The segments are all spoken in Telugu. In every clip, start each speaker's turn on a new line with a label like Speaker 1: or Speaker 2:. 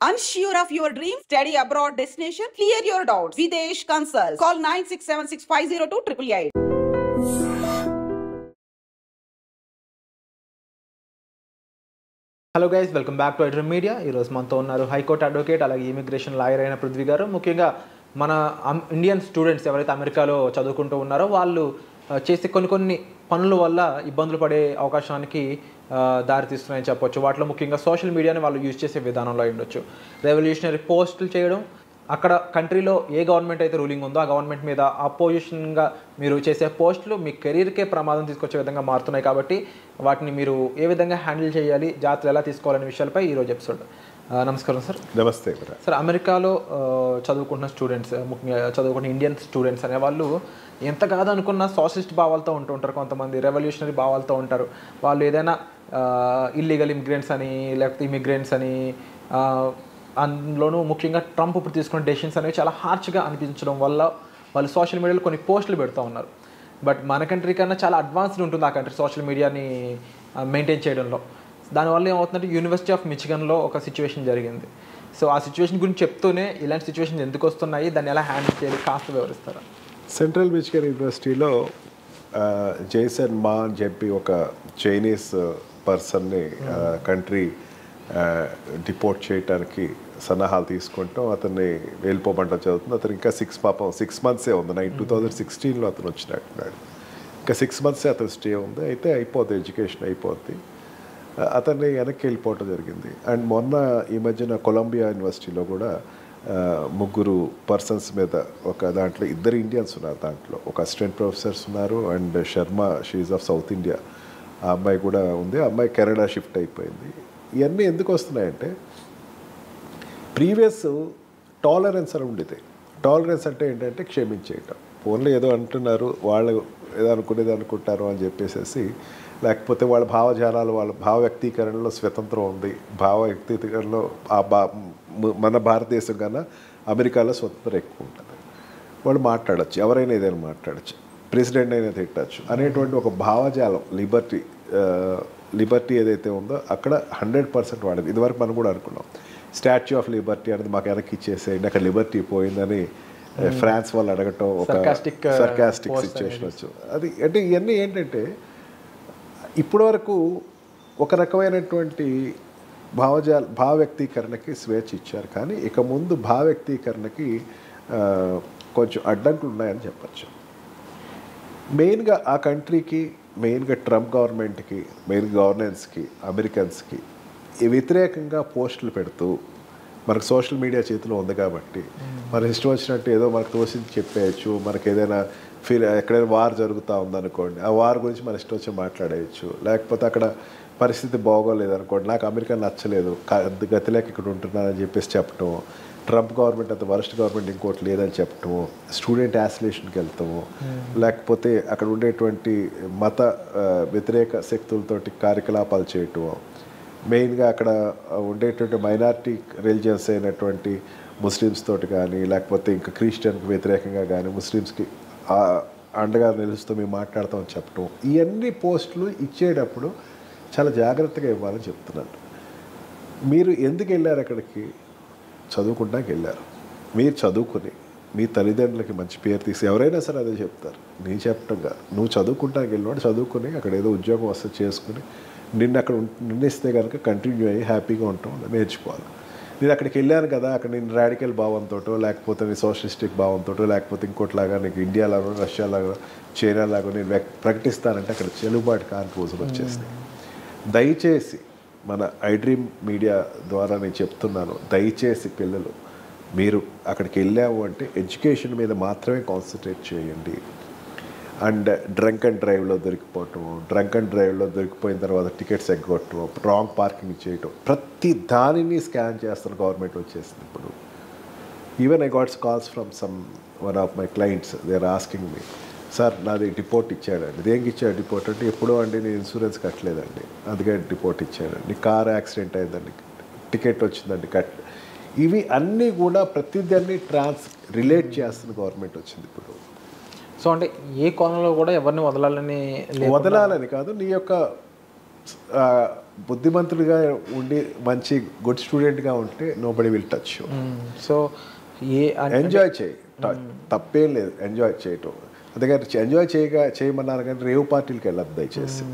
Speaker 1: Unsure of your dream? Study abroad destination? Clear your doubts. Videsh Consult. Call 9676502888.
Speaker 2: Hello guys, welcome back to iDream media. ఈరోజు మనతో ఉన్నారు హైకోర్టు అడ్వకేట్, అలాగే ఇమిగ్రేషన్ లాయర్ అయిన పృథ్వీ గారు. ముఖ్యంగా మన ఇండియన్ స్టూడెంట్స్ ఎవరైతే అమెరికాలో చదువుకుంటూ ఉన్నారో వాళ్ళు చేసే కొన్ని పనుల వల్ల ఇబ్బందులు పడే అవకాశానికి దారితీస్తున్నాయని చెప్పొచ్చు. వాటిలో ముఖ్యంగా సోషల్ మీడియాని వాళ్ళు యూజ్ చేసే విధానంలో ఉండొచ్చు. రెవల్యూషనరీ పోస్టులు చేయడం, అక్కడ కంట్రీలో ఏ గవర్నమెంట్ అయితే రూలింగ్ ఉందో ఆ గవర్నమెంట్ మీద అపోజిషన్గా మీరు చేసే పోస్టులు మీ కెరీర్కే ప్రమాదం తీసుకొచ్చే విధంగా మారుతున్నాయి. కాబట్టి వాటిని మీరు ఏ విధంగా హ్యాండిల్ చేయాలి, జాగ్రత్తలు ఎలా తీసుకోవాలనే విషయాలపై ఈరోజు ఎపిసోడ్. నమస్కారం సార్.
Speaker 3: నమస్తే
Speaker 2: సార్. అమెరికాలో చదువుకుంటున్న స్టూడెంట్స్, ముఖ్యంగా చదువుకున్న ఇండియన్ స్టూడెంట్స్ అనేవాళ్ళు ఎంత కాదనుకున్న సోషలిస్ట్ భావాలతో ఉంటూ ఉంటారు, కొంతమంది రెవల్యూషనరీ భావాలతో ఉంటారు. వాళ్ళు ఏదైనా ఇల్లీగల్ ఇమిగ్రెంట్స్ అని లేకపోతే ఇమిగ్రెంట్స్ అని, అందులోనూ ముఖ్యంగా ట్రంప్ ఇప్పుడు తీసుకున్న డెసిషన్స్ అనేవి చాలా హార్ష్గా అనిపించడం వల్ల వాళ్ళు సోషల్ మీడియాలో కొన్ని పోస్టులు పెడుతూ ఉన్నారు. బట్ మన కంట్రీ కన్నా చాలా అడ్వాన్స్డ్ ఉంటుంది ఆ కంట్రీ సోషల్ మీడియాని మెయింటైన్ చేయడంలో. దానివల్ల ఏమవుతుందంటే యూనివర్సిటీ ఆఫ్ మిచిగన్లో ఒక సిచ్యువేషన్ జరిగింది. సో ఆ సిచ్యువేషన్ గురించి చెప్తూనే ఇలాంటి సిచ్యువేషన్ ఎందుకు వస్తున్నాయి, దాన్ని ఎలా హ్యాండిల్ చేయాలి కాస్త వివరిస్తారా?
Speaker 3: సెంట్రల్ మిచిగన్ యూనివర్సిటీలో జేసన్ మా అని చెప్పి ఒక చైనీస్ పర్సన్ని కంట్రీ డిపోర్ట్ చేయడానికి సన్నాహాలు తీసుకుంటాం. అతన్ని వెళ్ళిపోమంట చదువుతుంది. అతను ఇంకా 6 మంత్సే ఉంది. 2016లో అతను వచ్చినట్టున్నాడు. ఇంకా 6 మంత్సే అతను స్టే ఉంది. అయితే అయిపోద్ది, ఎడ్యుకేషన్ అయిపోద్ది. అతన్ని వెనక్కి వెళ్ళిపోవటం జరిగింది. అండ్ మొన్న ఈ మధ్యన కొలంబియా యూనివర్సిటీలో కూడా 3 పర్సన్స్ మీద ఒక దాంట్లో 2 ఇండియన్స్ ఉన్నారు. దాంట్లో ఒక అసిస్టెంట్ ప్రొఫెసర్స్ ఉన్నారు and Sharma, she of south India, ఆ అమ్మాయి కూడా ఉంది. ఆ అమ్మాయి కెనడా షిఫ్ట్ అయిపోయింది. ఇవన్నీ ఎందుకు వస్తున్నాయంటే ప్రీవియస్ టాలరెన్స్ అని ఉండేది. టాలరెన్స్ అంటే ఏంటంటే క్షమించేయటం. ఫోన్లో ఏదో అంటున్నారు, వాళ్ళు ఏదో అనుకునేది అనుకుంటారు అని చెప్పేసి, లేకపోతే వాళ్ళ భావజాలాలు, వాళ్ళ భావ వ్యక్తీకరణలో స్వతంత్రం ఉంది. భావ వ్యక్తీకరణలో మన భారతదేశం కన్నా అమెరికాలో స్వతంత్రం ఎక్కువ ఉంటుంది. వాళ్ళు మాట్లాడచ్చు, ఎవరైనా ఏదైనా మాట్లాడచ్చు, ప్రెసిడెంట్ అయినా తిట్టచ్చు అనేటువంటి ఒక భావజాలం, లిబర్టీ ఏదైతే ఉందో అక్కడ 100% వాడేది. ఇదివరకు మనం కూడా అనుకున్నాం స్టాచ్యూ ఆఫ్ లిబర్టీ అనేది మాకు వెనక్కి ఇచ్చేసేయండి, అక్కడ లిబర్టీ పోయిందని ఫ్రాన్స్ వాళ్ళు అడగటం ఒక సర్కాస్టిక్ సిచ్యువేషన్ వచ్చు. అది అంటే ఇవన్నీ ఏంటంటే ఇప్పటి వరకు ఒక రకమైనటువంటి భావ వ్యక్తీకరణకి స్వేచ్ఛ ఇచ్చారు, కానీ ఇక ముందు భావ వ్యక్తీకరణకి కొంచెం అడ్డంకులు ఉన్నాయని చెప్పచ్చు. మెయిన్గా ఆ కంట్రీకి, మెయిన్గా ట్రంప్ గవర్నమెంట్కి, మెయిన్ గవర్నెన్స్కి, అమెరికన్స్కి వ్యతిరేకంగా పోస్టులు పెడుతూ, మనకు సోషల్ మీడియా చేతిలో ఉంది కాబట్టి మనకి ఇష్టం వచ్చినట్టు ఏదో మనకు తోసింది చెప్పేయచ్చు. మనకి ఏదైనా ఎక్కడైనా వార్ జరుగుతూ ఉందనుకోండి, ఆ వార్ గురించి మన ఇష్టం వచ్చి మాట్లాడేయచ్చు. లేకపోతే అక్కడ పరిస్థితి బాగోలేదు అనుకోండి, నాకు అమెరికా నచ్చలేదు, గతి లేక ఇక్కడ ఉంటున్నానని చెప్పేసి చెప్పటం, ట్రంప్ గవర్నమెంట్ అంత వరస్ట్ గవర్నమెంట్ ఇంకోటి లేదని చెప్పటము, స్టూడెంట్ యాసిలేషన్కి వెళ్తాము, లేకపోతే అక్కడ ఉండేటువంటి మత వ్యతిరేక శక్తులతోటి కార్యకలాపాలు చేయటం, మెయిన్గా అక్కడ ఉండేటువంటి మైనారిటీ రిలీజియన్స్ అయినటువంటి ముస్లిమ్స్ తోటి కానీ, లేకపోతే ఇంకా క్రిస్టియన్కి వ్యతిరేకంగా కానీ, ముస్లిమ్స్కి అండగా నిలుస్తూ మేము మాట్లాడతామని చెప్పటం, ఇవన్నీ పోస్టులు ఇచ్చేటప్పుడు చాలా జాగ్రత్తగా ఇవ్వాలని చెప్తున్నాను. మీరు ఎందుకు వెళ్ళారు అక్కడికి? చదువుకుంటానికి వెళ్ళారు. మీరు చదువుకుని మీ తల్లిదండ్రులకి మంచి పేరు తీసి, ఎవరైనా సరే అదే చెప్తారు, నేను చెప్పటంగా నువ్వు చదువుకుంటానికి వెళ్ళినవాడు చదువుకుని అక్కడ ఏదో ఉద్యోగం వస్తే చేసుకుని నిన్ను అక్కడ నిన్నిస్తే కనుక కంటిన్యూ అయ్యి హ్యాపీగా ఉంటాం, నేర్చుకోవాలి. నేను అక్కడికి వెళ్ళాను కదా, అక్కడ నేను రాడికల్ భావంతో, లేకపోతే నీ సోషలిస్టిక్ భావంతో, లేకపోతే ఇంకోటిలాగా నీకు ఇండియాలాగా, రష్యాలాగా, చైనాలాగా నేను ప్రకటిస్తానంటే అక్కడ చెల్లుబాటు కాని రోజులు వచ్చేస్తాయి. దయచేసి మన ఐడ్రీమ్ మీడియా ద్వారా నేను చెప్తున్నాను, దయచేసి పిల్లలు మీరు అక్కడికి వెళ్ళాము అంటే ఎడ్యుకేషన్ మీద మాత్రమే కాన్సన్ట్రేట్ చేయండి. అండ్ డ్రంక్ అండ్ డ్రైవ్లో దొరికిపోయిన తర్వాత టికెట్స్ ఎగ్గొట్టడం, రాంగ్ పార్కింగ్ చేయటం, ప్రతి దానిని స్కాన్ చేస్తున్న గవర్నమెంట్ వచ్చేసింది ఇప్పుడు. Even I gots calls from one of my clients, they are asking me, sir నాది డిపోర్ట్ ఇచ్చాడండి. దేనికి ఇచ్చాడు డిపోర్ట్ అంటే, ఎప్పుడో అండి నేను ఇన్సూరెన్స్ కట్టలేదండి అందుకే డిపోర్ట్ ఇచ్చాడండి, కార్ యాక్సిడెంట్ అయిందండి టికెట్ వచ్చిందండి కట్. ఇవి అన్నీ కూడా ప్రతిదాన్ని రిలేట్ చేస్తున్న గవర్నమెంట్ వచ్చింది ఇప్పుడు.
Speaker 2: సో అంటే ఏ కోణంలో కూడా ఎవరిని వదలాలని
Speaker 3: కాదు, నీ యొక్క బుద్ధిమంతుడిగా ఉండి మంచి గుడ్ స్టూడెంట్గా ఉంటే nobody will touch you.
Speaker 2: So
Speaker 3: enjoy చేయి, తప్పేం లేదు ఎంజాయ్ చేయటం. అందుకని ఎంజాయ్ చేయమన్నారు కానీ రేవ్ పార్టీలకు వెళ్ళద్దు దయచేసి.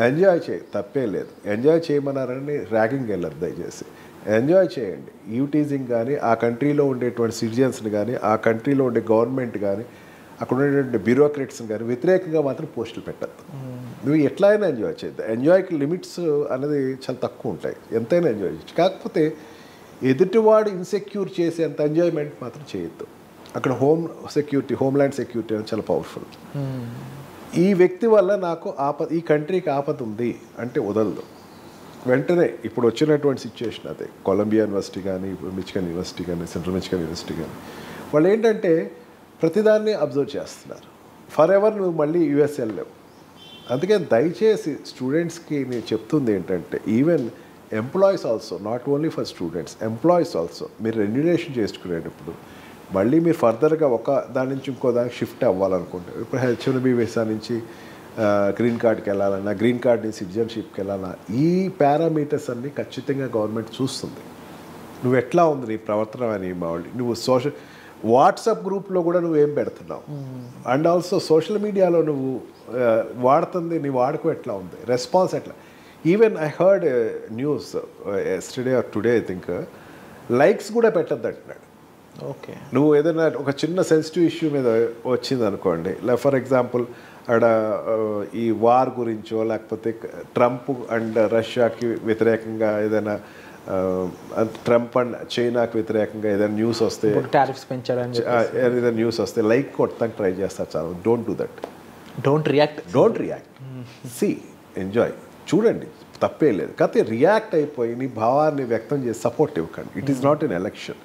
Speaker 3: ఎంజాయ్ చేయి, తప్పేం లేదు. ఎంజాయ్ చేయమన్నారని ర్యాగింగ్కి వెళ్ళద్దు దయచేసి. ఎంజాయ్ చేయండి. యూటీజింగ్ కానీ ఆ కంట్రీలో ఉండేటువంటి సిటిజన్స్ని కానీ ఆ కంట్రీలో ఉండే గవర్నమెంట్ కానీ అక్కడ ఉండేటువంటి బ్యూరోక్రాట్స్ని కానీ వ్యతిరేకంగా మాత్రం పోస్టులు పెట్టద్దు. నువ్వు ఎట్లయినా ఎంజాయ్ చేయద్దు. ఎంజాయ్కి లిమిట్స్ అనేది చాలా తక్కువ ఉంటాయి, ఎంతైనా ఎంజాయ్ చేయొచ్చు. కాకపోతే ఎదుటివాడు ఇన్సెక్యూర్ చేసేంత ఎంజాయ్మెంట్ మాత్రం చేయొద్దు. అక్కడ హోమ్ల్యాండ్ సెక్యూరిటీ అనేది చాలా పవర్ఫుల్. ఈ వ్యక్తి వల్ల నాకు ఈ కంట్రీకి ఆపద ఉంది అంటే వదలదు వెంటనే. ఇప్పుడు వచ్చినటువంటి సిచ్యువేషన్ అదే. కొలంబియా యూనివర్సిటీ కానీ, మిచిగన్ యూనివర్సిటీ కానీ, సెంట్రల్ మిచిగన్ యూనివర్సిటీ కానీ, వాళ్ళు ఏంటంటే ప్రతిదాన్ని అబ్జర్వ్ చేస్తున్నారు. ఫర్ ఎవర్ నువ్వు మళ్ళీ యూఎస్ వెళ్ళలేవు. అందుకే దయచేసి స్టూడెంట్స్కి నేను చెప్తుంది ఏంటంటే, even employees also, not only for students, employees also మీరు రెన్యులేషన్ చేసుకునేటప్పుడు మళ్ళీ మీరు ఫర్దర్గా ఒక దాని నుంచి ఇంకో దానికి షిఫ్ట్ అవ్వాలనుకుంటే, ఇప్పుడు H1B వీసా నుంచి గ్రీన్ కార్డ్కి వెళ్ళాలన్నా, గ్రీన్ కార్డ్ నుంచి సిటిజన్షిప్కి వెళ్ళాలన్నా, ఈ పారామీటర్స్ అన్నీ ఖచ్చితంగా గవర్నమెంట్ చూస్తుంది. నువ్వు ఎట్లా ఉంది నీ ప్రవర్తన అని, నువ్వు వాట్సాప్ గ్రూప్లో కూడా నువ్వేం పెడుతున్నావు, అండ్ ఆల్సో సోషల్ మీడియాలో నువ్వు వాడుతుంది, నీ వాడుకో ఎట్లా ఉంది, రెస్పాన్స్ ఎట్లా. Even I heard news yesterday or today I think, likes కూడా పెట్టద్దు అంటున్నాడు.
Speaker 2: ఓకే,
Speaker 3: నువ్వు ఏదైనా ఒక చిన్న సెన్సిటివ్ ఇష్యూ మీద వచ్చింది అనుకోండి, ఫర్ ఎగ్జాంపుల్ అక్కడ ఈ వార్ గురించో లేకపోతే ట్రంప్ అండ్ రష్యాకి వ్యతిరేకంగా ఏదైనా, ట్రంప్ అండ్ చైనాకి వ్యతిరేకంగా ఏదైనా న్యూస్ వస్తే,
Speaker 2: టారిఫ్స్ పెంచారని
Speaker 3: ఏదైనా న్యూస్ వస్తే లైక్ కొట్టడానికి ట్రై చేస్తారు చాలు. Don't do that.
Speaker 2: Don't react.
Speaker 3: See, enjoy, చూడండి, తప్పే లేదు. కాకపోతే రియాక్ట్ అయిపోయి నీ భావాన్ని వ్యక్తం చేసి సపోర్ట్ ఇవ్వకండి. It is not an election,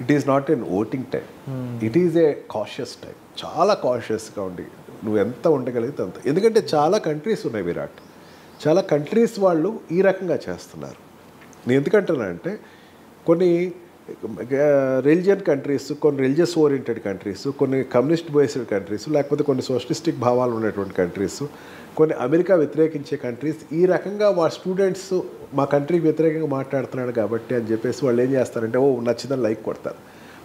Speaker 3: it is not an voting time, it is a cautious time. చాలా కాషియస్గా ఉండి నువ్వు ఎంత ఉండగలిగితే అంత. ఎందుకంటే చాలా కంట్రీస్ ఉన్నాయి విరాట్, చాలా కంట్రీస్ వాళ్ళు ఈ రకంగా చేస్తున్నారు. నేను ఎందుకంటున్నానంటే కొన్ని రిలిజియన్ కంట్రీస్, కొన్ని రిలీజియస్ ఓరియంటెడ్ కంట్రీస్, కొన్ని కమ్యూనిస్ట్ బేస్డ్ కంట్రీస్, లేకపోతే కొన్ని సోషలిస్టిక్ భావాలు ఉన్నటువంటి కంట్రీస్, కొన్ని అమెరికా వ్యతిరేకించే కంట్రీస్ ఈ రకంగా వాళ్ళ స్టూడెంట్స్ మా కంట్రీకి వ్యతిరేకంగా మాట్లాడుతున్నాడు కాబట్టి అని చెప్పేసి వాళ్ళు ఏం చేస్తారంటే, ఓ నచ్చిందని లైక్ కొడతారు.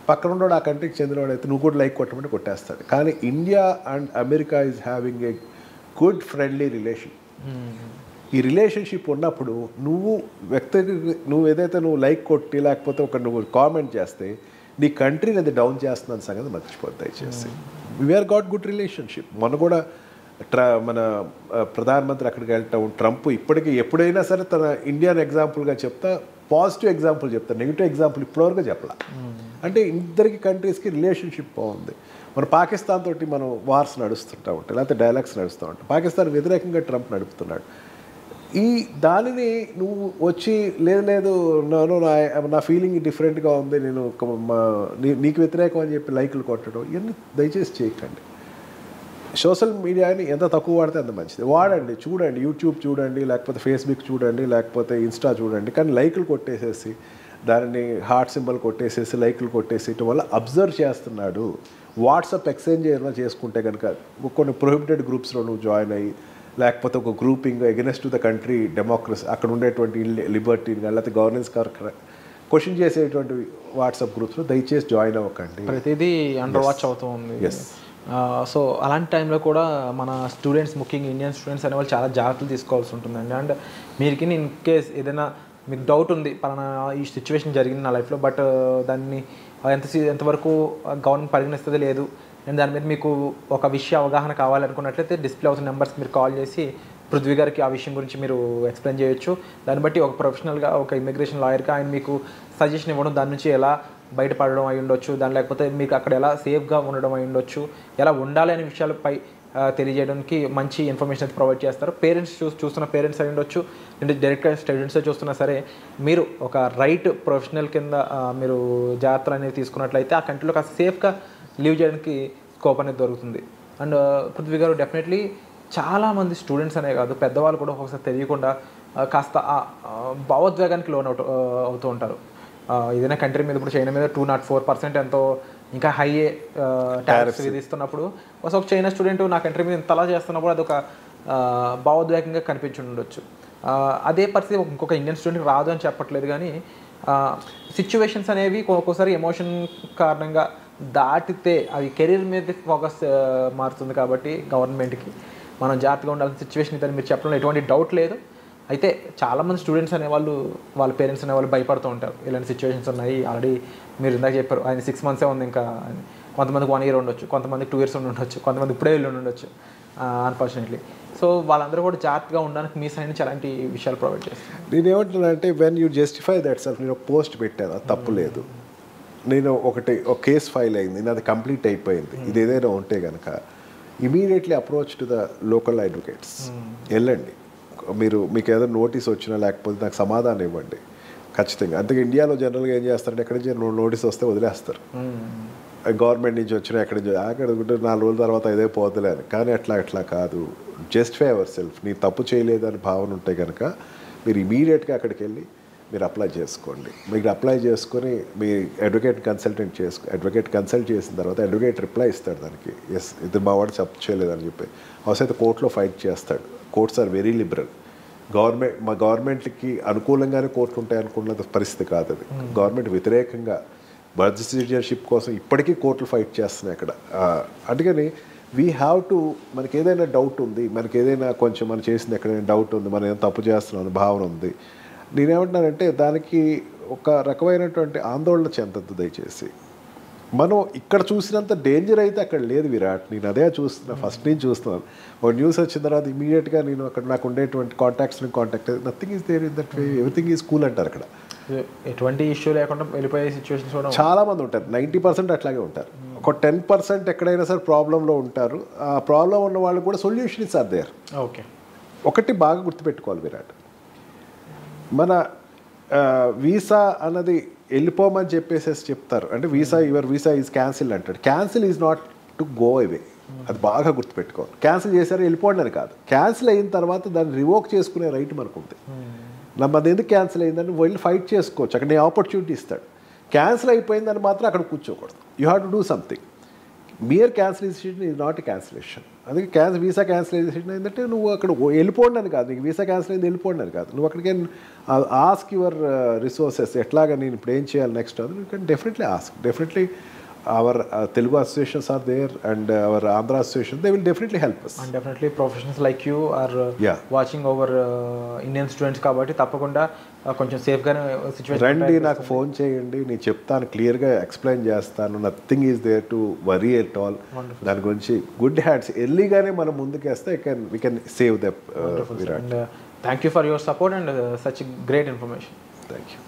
Speaker 3: పక్కన ఉన్నవాడు ఆ కంట్రీకి చెందినవాడు అయితే నువ్వు కూడా లైక్ కొట్టమంటే కొట్టేస్తాడు. కానీ India and America is having a good friendly relation. ఈ రిలేషన్షిప్ ఉన్నప్పుడు నువ్వు నువ్వు ఏదైతే నువ్వు లైక్ కొట్టి లేకపోతే నువ్వు కామెంట్ చేస్తే నీ కంట్రీని అది డౌన్ చేస్తుందని సంగతి మర్చిపోద్ది దయచేసి. We are got good relationship. మొన్న కూడా మన ప్రధానమంత్రి అక్కడికి వెళ్ళటం, ట్రంప్ ఇప్పటికీ ఎప్పుడైనా సరే తన ఇండియాని ఎగ్జాంపుల్గా చెప్తా, పాజిటివ్ ఎగ్జాంపుల్ చెప్తా, నెగిటివ్ ఎగ్జాంపుల్ ఇప్పటివరకు చెప్పాల. అంటే ఇద్దరికి కంట్రీస్కి రిలేషన్షిప్ బాగుంది. మన పాకిస్తాన్ తోటి మనం వార్స్ నడుస్తుంటా ఉంటాయి, లేకపోతే డైలాగ్స్ నడుస్తూ ఉంటాయి. పాకిస్తాన్ వ్యతిరేకంగా ట్రంప్ నడుపుతున్నాడు. ఈ దానిని నువ్వు వచ్చి లేదు నా ఫీలింగ్ డిఫరెంట్గా ఉంది, నేను నీకు వ్యతిరేకం అని చెప్పి లైకులు కొట్టడం, ఇవన్నీ దయచేసి చేయకండి. సోషల్ మీడియాని ఎంత తక్కువ వాడితే అంత మంచిది. వాడండి, చూడండి, యూట్యూబ్ చూడండి, లేకపోతే ఫేస్బుక్ చూడండి, లేకపోతే ఇన్స్టా చూడండి. కానీ లైకులు కొట్టేసేసి దానిని హార్ట్ సింబల్ కొట్టేసేసి లైకులు కొట్టేసేయటం వల్ల అబ్జర్వ్ చేస్తున్నాడు. వాట్సాప్ ఎక్స్చేంజ్ ఏమైనా చేసుకుంటే కనుక కొన్ని ప్రొహిబిటెడ్ గ్రూప్స్లో నువ్వు జాయిన్ అయ్యి, లేకపోతే ఒక grouping against to the country democracy, అక్కడ ఉండేటువంటి లిబర్టీని కానీ లేకపోతే గవర్నెన్స్ క్వశ్చన్ చేసేటువంటి వాట్సాప్ గ్రూప్స్లో దయచేసి జాయిన్ అవ్వకండి.
Speaker 2: ప్రతిదీ అండర్ వాచ్ అవుతూ ఉంది.
Speaker 3: ఎస్.
Speaker 2: సో అలాంటి టైంలో కూడా మన స్టూడెంట్స్, ముఖ్యంగా ఇండియన్ స్టూడెంట్స్ అనేవాళ్ళు చాలా జాగ్రత్తలు తీసుకోవాల్సి ఉంటుందండి. అండ్ మీరుకి ఇన్ కేస్ ఏదైనా మీకు డౌట్ ఉంది, పలానా ఈ సిచ్యువేషన్ జరిగింది నా లైఫ్లో, బట్ దాన్ని ఎంతవరకు గవర్నమెంట్ పరిగణిస్తుంది లేదు, నేను దాని మీద మీకు ఒక విషయ అవగాహన కావాలనుకున్నట్లయితే డిస్ప్లే అవుతున్న నెంబర్స్కి మీరు కాల్ చేసి పృథ్వీ గారికి ఆ విషయం గురించి మీరు ఎక్స్ప్లెయిన్ చేయొచ్చు. దాన్ని బట్టి ఒక ప్రొఫెషనల్గా, ఒక ఇమిగ్రేషన్ లాయర్గా ఆయన మీకు సజెషన్ ఇవ్వడం, దాని నుంచి ఎలా బయటపడడం అయి ఉండొచ్చు, దాని లేకపోతే మీకు అక్కడ ఎలా సేఫ్గా ఉండడం అయి ఉండొచ్చు, ఎలా ఉండాలి అనే విషయాలపై తెలియజేయడానికి మంచి ఇన్ఫర్మేషన్ అయితే ప్రొవైడ్ చేస్తారు. పేరెంట్స్ చూస్తున్న పేరెంట్స్ అయి ఉండొచ్చు, అంటే డైరెక్ట్గా స్టూడెంట్స్ చూస్తున్నా సరే, మీరు ఒక రైట్ ప్రొఫెషనల్ కింద మీరు జాగ్రత్తలు అనేవి తీసుకున్నట్లయితే ఆ కంట్రీలో కాస్త సేఫ్గా లీవ్ చేయడానికి స్కోప్ అనేది దొరుకుతుంది. అండ్ పృథ్వీ గారు, డెఫినెట్లీ చాలామంది స్టూడెంట్స్ అనే కాదు, పెద్దవాళ్ళు కూడా ఒకసారి తెలియకుండా కాస్త భావోద్వేగానికి లోన్ అవుతూ ఉంటారు. ఏదైనా కంట్రీ మీద, ఇప్పుడు చైనా మీద 204% ఎంతో ఇంకా హై టారిఫ్స్ విధిస్తున్నప్పుడు ఒక చైనా స్టూడెంట్ నా కంట్రీ మీద ఇంతలా చేస్తున్నప్పుడు అదొక భావోద్వేగంగా కనిపించి ఉండొచ్చు. అదే పరిస్థితి ఇంకొక ఇండియన్ స్టూడెంట్కి రాదు అని చెప్పట్లేదు, కానీ సిచ్యువేషన్స్ అనేవి ఒక్కోసారి ఎమోషన్ కారణంగా దాటితే అది కెరీర్ మీద ఫోకస్ మారుతుంది. కాబట్టి గవర్నమెంట్కి మనం జాగ్రత్తగా ఉండాల్సిన సిచ్యువేషన్ ఇదని మీరు చెప్పడంలో ఎటువంటి డౌట్ లేదు. అయితే చాలామంది స్టూడెంట్స్ అనేవాళ్ళు వాళ్ళ పేరెంట్స్ అనేవాళ్ళు భయపడుతూ ఉంటారు, ఇలాంటి సిచ్యువేషన్స్ ఉన్నాయి. ఆల్రెడీ మీరు ఇందాక చెప్పారు ఆయన 6 months ఉంది, ఇంకా కొంతమందికి 1 year ఉండొచ్చు, కొంతమందికి 2 years ఉండొచ్చు, కొంతమంది ఇప్పుడే వెళ్ళి ఉండొచ్చు అన్ఫార్చునేట్లీ. సో వాళ్ళందరూ కూడా జాగ్రత్తగా ఉండడానికి మీ సైడ్ నుంచి అలాంటి విషయాలు ప్రొవైడ్ చేస్తాను.
Speaker 3: నేను ఏమంటున్నానంటే when you justify that self, నేను పోస్ట్ పెట్టాను, అది తప్పు లేదు. నేను ఒక కేసు ఫైల్ అయింది, నాది కంప్లీట్ అయిపోయింది, ఇది ఏదైనా ఉంటే కనుక immediately approach to the local advocates. వెళ్ళండి, మీకు ఏదైనా నోటీస్ వచ్చినా లేకపోతే నాకు సమాధానం ఇవ్వండి ఖచ్చితంగా. అందుకే ఇండియాలో జనరల్గా ఏం చేస్తారంటే ఎక్కడి నుంచి నోటీస్ వస్తే వదిలేస్తారు, గవర్నమెంట్ నుంచి వచ్చినా ఎక్కడి నుంచి అక్కడ 4 రోజుల తర్వాత ఇదే పోతలే అని. కానీ అట్లా కాదు, జస్టిఫై అవర్ సెల్ఫ్. నీ తప్పు చేయలేదని భావన ఉంటే కనుక మీరు ఇమీడియట్గా అక్కడికి వెళ్ళి మీరు అప్లై చేసుకోండి. మీరు అప్లై చేసుకొని మీ అడ్వకేట్ కన్సల్ట్ చేసిన తర్వాత అడ్వకేట్ రిప్లై ఇస్తాడు దానికి, ఎస్ ఇది మా వాడు తప్పు చేయలేదని చెప్పి. అవసరం కోర్టులో ఫైట్ చేస్తాడు. Courts are very liberal. గవర్నమెంట్కి అనుకూలంగానే కోర్టులు ఉంటాయి అనుకున్న పరిస్థితి కాదు అది. గవర్నమెంట్ వ్యతిరేకంగా బర్త్ సిటిజన్షిప్ కోసం ఇప్పటికీ కోర్టులు ఫైట్ చేస్తున్నాయి అక్కడ. అందుకని వీ హ్యావ్ టు, మనకి ఏదైనా డౌట్ ఉంది, మనకి ఏదైనా కొంచెం మనం చేసింది ఎక్కడైనా డౌట్ ఉంది, మనం ఏదైనా తప్పు చేస్తున్నాం భావన ఉంది, నేనేమంటున్నానంటే దానికి ఒక రకమైనటువంటి ఆందోళన చెందద్దు దయచేసి. మనం ఇక్కడ చూసినంత డేంజర్ అయితే అక్కడ లేదు విరాట్. నేను అదే చూస్తున్నా, ఫస్ట్ నుంచి చూస్తున్నాను. ఒక న్యూస్ వచ్చిన తర్వాత ఇమీడియట్గా నేను అక్కడ నాకు ఉండేటువంటి కాంటాక్ట్స్ని contact, nothing is there in that way, everything is cool అంటారు అక్కడ.
Speaker 2: ఎటువంటి ఇష్యూ లేకుండా వెళ్ళిపోయే సిచ్యువేషన్స్ కూడా
Speaker 3: చాలా మంది ఉంటారు. 90% అట్లాగే ఉంటారు. ఒక 10% ఎక్కడైనా సరే ప్రాబ్లంలో ఉంటారు. ఆ ప్రాబ్లం ఉన్న వాళ్ళు కూడా సొల్యూషన్స్ ఆర్ దేర్.
Speaker 2: ఓకే,
Speaker 3: ఒకటి బాగా గుర్తుపెట్టుకోవాలి విరాట్, మన వీసా అన్నది వెళ్ళిపోమని చెప్పేసేసి చెప్తారు. అంటే యువర్ వీసా ఈజ్ క్యాన్సిల్ అంటాడు. Cancel is not to go away. అది బాగా గుర్తుపెట్టుకోవాలి. క్యాన్సిల్ చేశారు వెళ్ళిపోండి అని కాదు. క్యాన్సిల్ అయిన తర్వాత దాన్ని రివోక్ చేసుకునే రైట్ మనకు ఉంది. అది ఎందుకు క్యాన్సిల్ అయిందని వెళ్ళి ఫైట్ చేసుకోవచ్చు, అక్కడ నీ ఆపర్చునిటీ ఇస్తాడు. క్యాన్సిల్ అయిపోయిందని మాత్రం అక్కడ కూర్చోకూడదు. You have to do something. Mere cancellation is not a cancellation. అందుకే వీసా క్యాన్సిలేషన్ ఏంటంటే నువ్వు అక్కడ వెళ్ళిపోండి అని కాదు, నీకు వీసా క్యాన్సిల్ అయింది వెళ్ళిపోండి అని కాదు. నువ్వు అక్కడికి ఆస్క్ యువర్ రిసోర్సెస్, ఎట్లాగా నేను ఇప్పుడు ఏం చేయాలి నెక్స్ట్, అది you can definitely ask. Definitely our Telugu associations are there and our Andhra association, they will definitely help us.
Speaker 2: And definitely professionals like you are watching over Indian students కాబట్టి తప్పకుండా కొంచెం సేఫ్గానే సిచ్యువేషన్
Speaker 3: రండి, నాకు ఫోన్ చేయండి, నేను చెప్తాను, క్లియర్గా ఎక్స్ప్లెయిన్ చేస్తాను. Nothing is there to worry at all. దాని గురించి గుడ్ హ్యాట్స్ ఎర్లీగానే మనం ముందుకేస్తే we can save the Virat.
Speaker 2: And thank you for your support and such great information.
Speaker 3: Thank you.